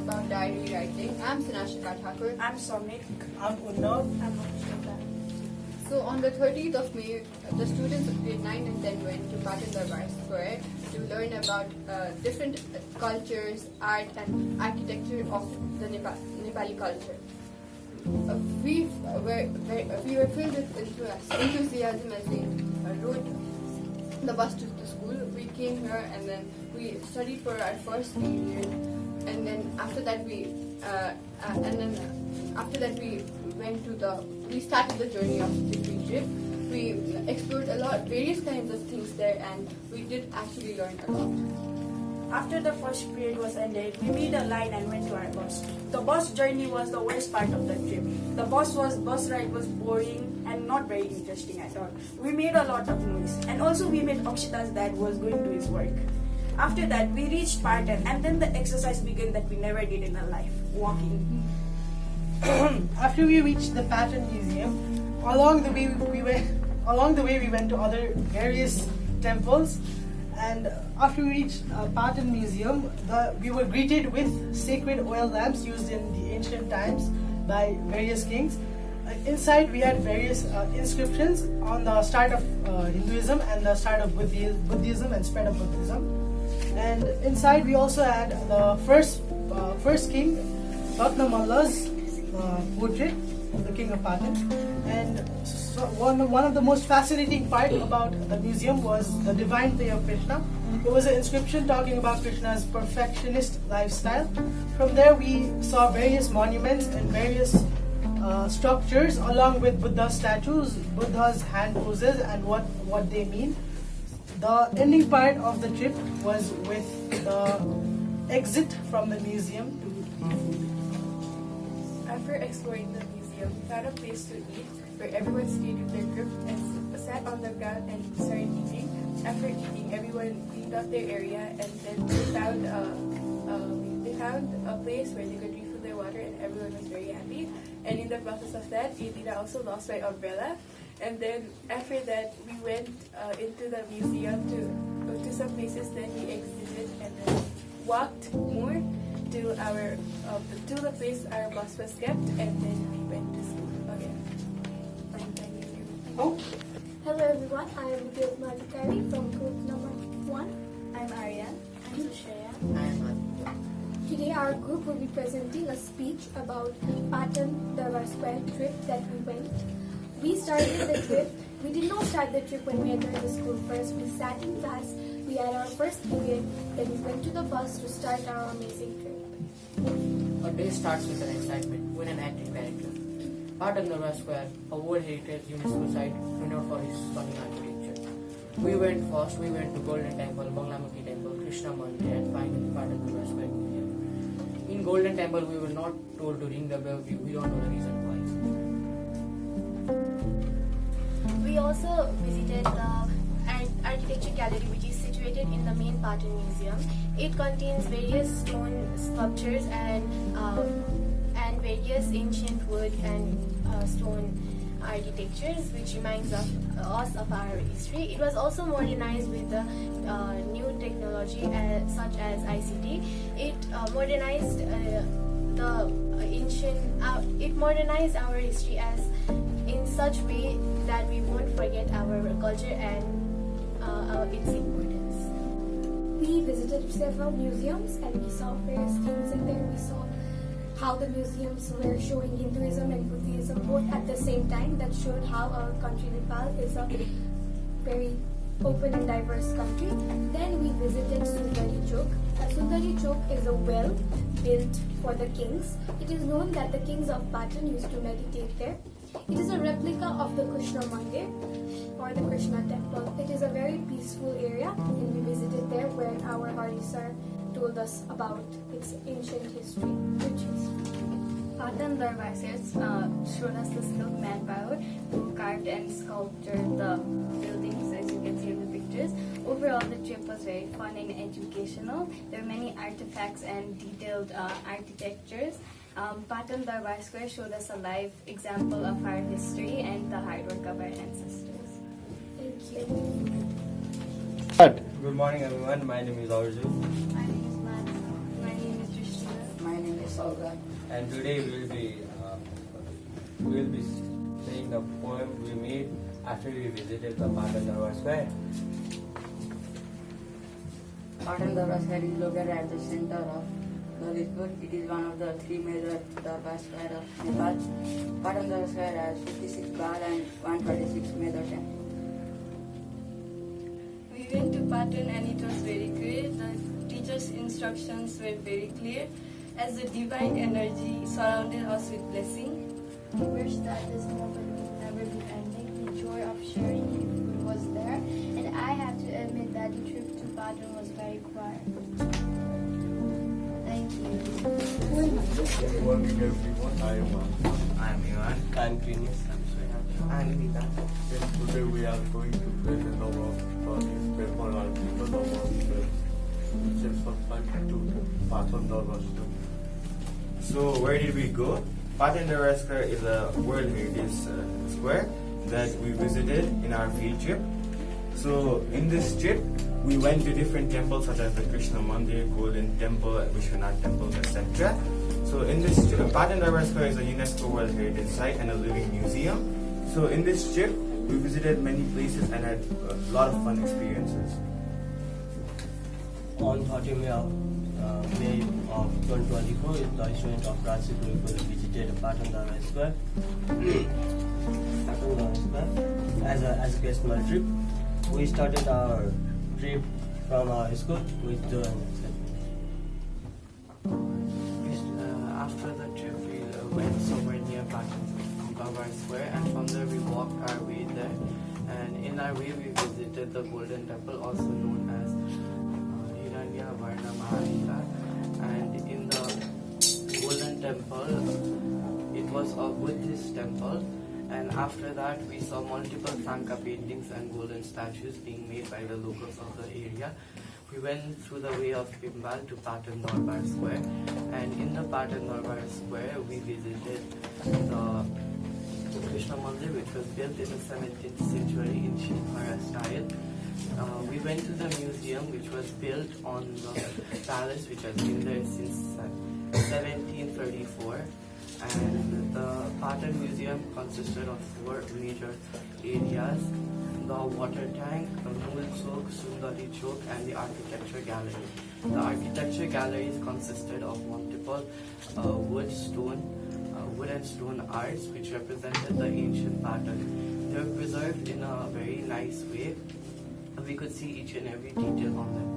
about diary writing. I'm Sanashika Thakur. I'm Somnik. I'm Unnav. I'm Akshuta. So on the 30th of May, the students of grade 9 and 10 went to Patan Darbar Square to learn about different cultures, art and architecture of the Nepali culture. We were filled with enthusiasm as we rode the bus to the school. We came here and then we studied for our first period, and then after that we started the journey of the free trip. We explored various kinds of things there, and we did actually learn a lot. After the first period was ended, we made a line and went to our bus. The bus journey was the worst part of the trip. The bus ride was boring and not very interesting at all. We made a lot of noise, and also we met Akshita's dad was going to his work. After that, we reached Patan, and then the exercise began that we never did in our life, walking. After we reached the Patan Museum, along the way we went to other various temples, and after we reached Patan Museum, we were greeted with sacred oil lamps used in the ancient times by various kings. Inside we had various inscriptions on the start of Hinduism and the start of Buddhism and spread of Buddhism. And inside we also had the first king, Ratna Malla's portrait of the king of Patan. And so one of the most fascinating part about the museum was the divine play of Krishna. It was an inscription talking about Krishna's perfectionist lifestyle. From there we saw various monuments and various structures along with Buddha statues, Buddha's hand poses and what they mean. The ending part of the trip was with the exit from the museum to food. After exploring the museum, we found a place to eat where everyone stayed with their group and sat on the ground and started eating. After eating, everyone cleaned up their area, and then they found a place where they could refill their water, and everyone was very happy. And in the process of that, Edina also lost my umbrella. And then after that, we went into the museum to some places that we exited, and then walked more to the place our bus was kept, and then we went to school again. Oh. Hello everyone, I am Gil Madhukari from group number 1. I'm Aryan. I'm Shreya. I'm Aditya. Today our group will be presenting a speech about Patan Darbar Square trip that we went. We started the trip. We did not start the trip when we entered the school first. We sat in class, we had our first period, then we went to the bus to start our amazing trip. A day starts with an excitement, with an active character. Patan Darbar Square, a World Heritage UNESCO site renowned for its stunning architecture. We went to Golden Temple, Banglamukhi Temple, Krishna Mandir, and finally Patan Darbar Square Museum. In Golden Temple, we were not told to ring the bell. We don't know the reason why. We also visited the architecture gallery, which is situated in the main Patan Museum. It contains various stone sculptures and various ancient wood and stone architectures, which reminds us of our history. It was also modernized with the new technology such as ICT. It modernized our history as in such way that we won't forget our culture and its importance. We visited several museums and we saw various things in there. We saw how the museums were showing Hinduism and Buddhism both at the same time. That showed how our country Nepal is a very open and diverse country. Then we visited Sundari Chowk. Sundari Chowk is a well built for the kings. It is known that the kings of Patan used to meditate there. It is a replica of the Krishna Mandir or the Krishna temple. It is a very peaceful area, and we visited there where our Hari sir told us about its ancient history, rich history. Patan Darbar has shown us the skilled manpower who carved and sculptured the buildings, as you can see in the pictures. Overall, the trip was very fun and educational. There are many artifacts and detailed architectures. Patan Darbar Square showed us a live example of our history and the hard work of our ancestors. Thank you. Good morning everyone, my name is Arju. My name is Matt. My name is Trishna. My name that. And today we'll be saying the poem we made after we visited the Patan Darbar Square. Patan Darbar Square is located at the center of Lalitpur. It is one of the three major Darbar Square of Nepal. Patan Darbar Square has 56 bar and 126 major temples. We went to Patan and it was very great. The teacher's instructions were very clear as the divine energy surrounded us with blessing. We wish that this moment would never be ending. The joy of sharing food was there, and I have to admit that the trip to Patan was very quiet. Thank you. Good morning everyone, I'm Ivan. I'm Klinis. I'm Vita. Yes, today we are going to present our newspaper article about the steps of life to Patan Darbar Square. So where did we go? Patan Darbar Square is a World Heritage Square that we visited in our field trip. So in this trip, we went to different temples such as the Krishna Mandir, Golden Temple, Vishwanath Temple, etc. So in this trip, Patan Darbar Square is a UNESCO World Heritage Site and a living museum. So in this trip, we visited many places and had a lot of fun experiences. On 30 May of 2024, the student of Rajsi Gurukul visited Patan Darbar Square as a educational trip. We started our trip from our school with Joe and After the trip, we went somewhere near Patan Darbar Square, and from there we walked our way there. And in our way, we visited the Golden Temple, also known as Hiranya Varna Mahalika. And in the Golden Temple, it was a Buddhist temple. And after that, we saw multiple Sanka paintings and golden statues being made by the locals of the area. We went through the way of Pimbal to Patan Darbar Square, and in the Patan Darbar Square, we visited the Krishna Mandir, which was built in the 17th century in Shilpara style. We went to the museum, which was built on the palace, which has been there since 1734. And the Patan Museum consisted of 4 major areas: the water tank, the Mool Chowk, Sundari Chowk, and the architecture gallery. The architecture galleries consisted of multiple wood and stone arts which represented the ancient Patan. They were preserved in a very nice way. We could see each and every detail on them.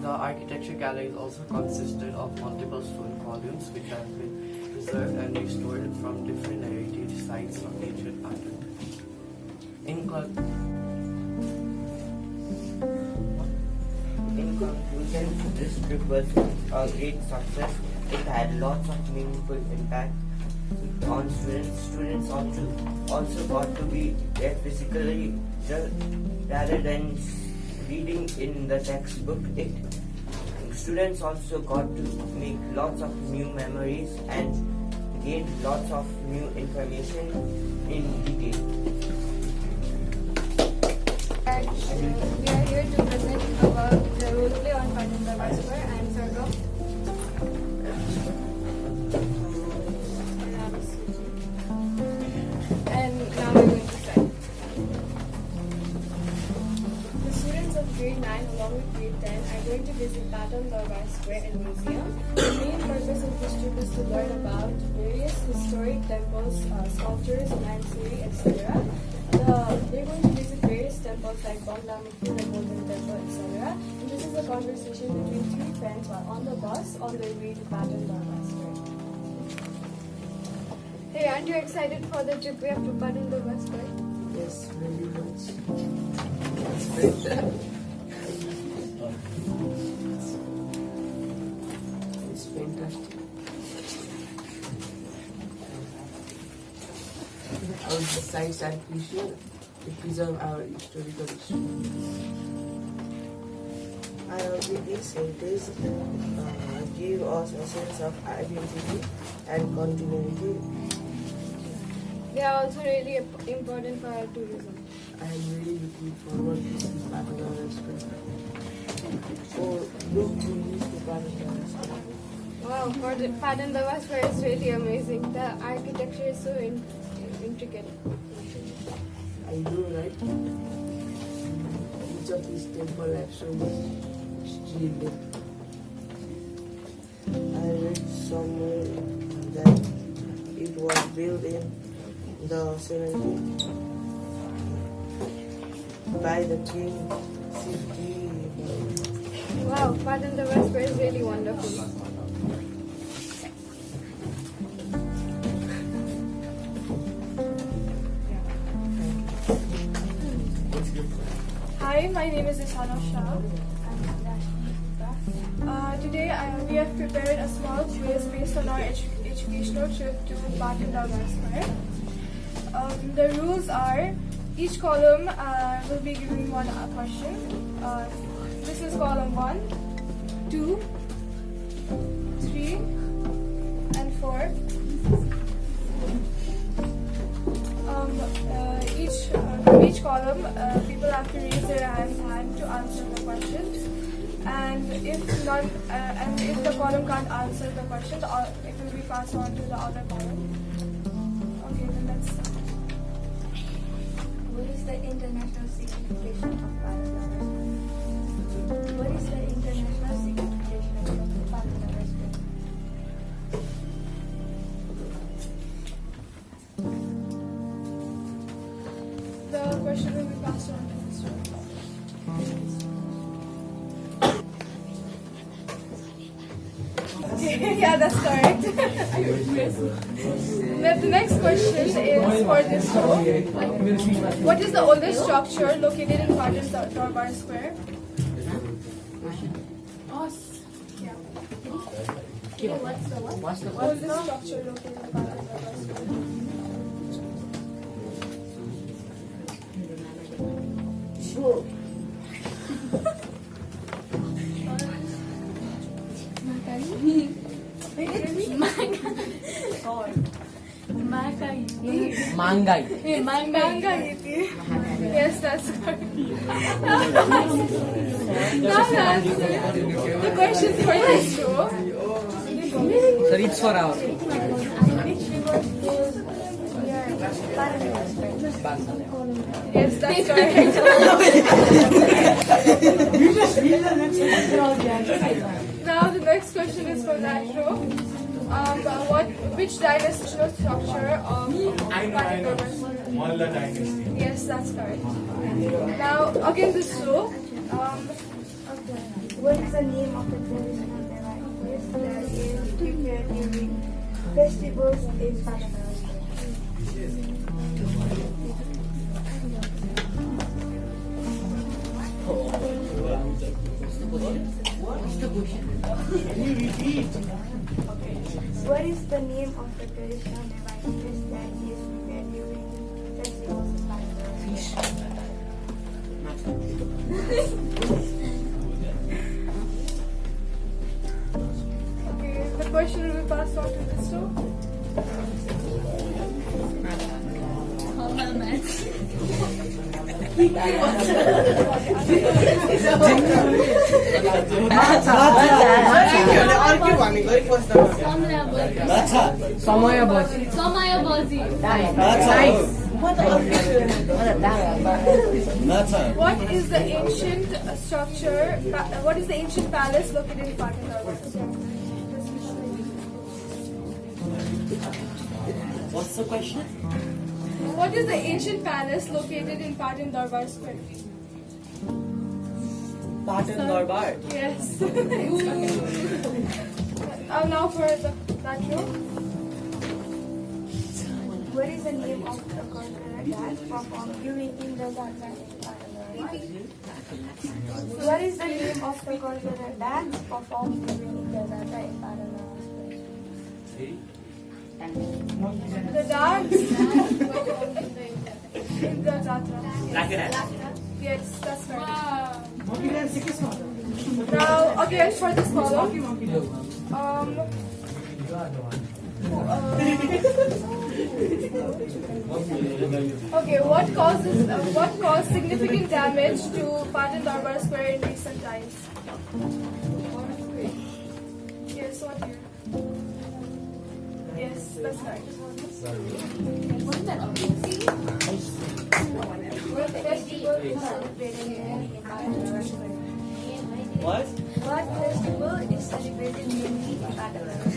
The architecture galleries also consisted of multiple stone columns which have been preserved and restored from different heritage sites of ancient Patan. In conclusion, this trip was a great success. It had lots of meaningful impact on students. Students also got to be there physically rather than reading in the textbook. Students also got to make lots of new memories and gain lots of new information in detail. We are here to present about the role play on Patan Darbar Square. I am Sargam. And now we're going to start. The students of grade 9 along with grade 10 are going to visit Patan Darbar Square and Museum. The main purpose of this trip is to learn about various historic temples, sculptures, Mansuri, etc. They're going to visit various temples like Banglamukhi, the Golden Temple, etc. And this is a conversation between 2 friends while on the bus on their way to Patan Darbar Square. Hey, aren't you excited for the trip we have to Patan Darbar Square? Yes, very much. It's fantastic. Our sites are crucial to preserve our historical history. Our British heritage give us a sense of identity and continuity. They are also really important for our tourism. I am really looking forward to see Patan Darbar Square. So, look to Patan Darbar Square. Wow, Patan Darbar Square is really amazing. The architecture is so intricate. I know, right? Each of these temples have so much history in them. I read somewhere that it was built in the 17th by the king Siddhi. Wow, Patan Darbar Square is really wonderful. Hi, my name is Isana Shah. Today we have prepared a small quiz based on our educational trip to Patan Darbar Square. The rules are each column will be given one question. This is column 1, 2, 3, and 4. Each column, people have to raise their hand to answer the questions, and if the column can't answer the questions, it will be passed on to the other column. Okay, then let's start. What is the international signification of Patan Darbar Square? What is the international signification of Patan Darbar Square? The question will be passed on to this one. Okay, yeah, that's correct. The next question is for this row. What is the oldest structure located in Patan Darbar Square? Yeah. What's the Oldest structure located in Patan Darbar Square? Sure. Mangai. Mangaiti. Yes, that's correct. Now the question for this show. Sir, it's for our. Yes, that's correct. Now the next question is for that show. Which dynasty structure of Patan Darbar Square? Malla dynasty. Yes, that's correct. Now again this show. What is the name of the traditional device that is prepared during festivals in Patan Darbar Square? What's the question? Can you repeat? What is the name of the traditional device that is prepared during festivals in Patan Darbar Square? Okay, the question will be passed on to this show. What is the ancient structure? What is the ancient palace located in Patan Darbar Square? What's the question? What is the ancient palace located in Patan Darbar Square? Patan Darbar. Yes. Now for that row. What is the name of the cultural dance performed during Indra Jatra in Patan Darbar? What is the name of the cultural dance performed during Indra Jatra in Patan Darbar Square? The dance. Indra Jatra. Yes, that's right. Now again for this column. Okay, what caused significant damage to Patan Darbar Square in recent times? Yes, what year? That's right. What festival is celebrated mainly in Battleground Square? What? What festival is celebrated mainly in Battleground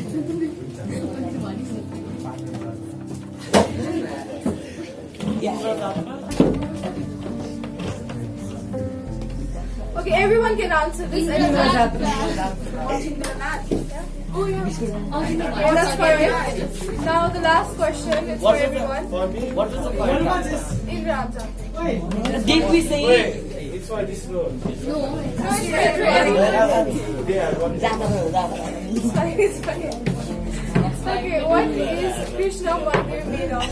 Okay, everyone can answer this. Okay, that's correct. Now the last question is for everyone. What was the point? Indra, answer. Did we say Wait, it's why this no. No, it's for everyone. It's fine, it's fine. Okay, what is Krishna Mandir made of?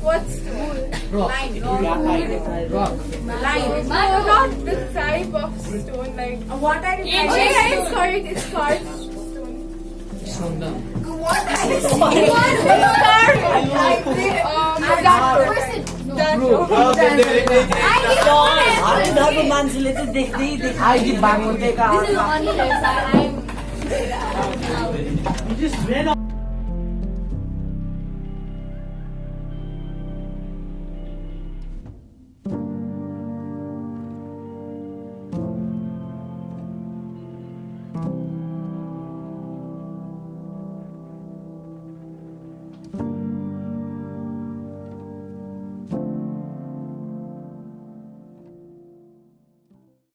What's rock? Rock. line? No, not the type of stone. Like What are you oh yeah, it's correct. It's carved stone. What are you It's carved. अरे धर्म मान्छेले चाहिँ देख्दै देख्दै भाग्नु This is only left side. I'm You just ran off.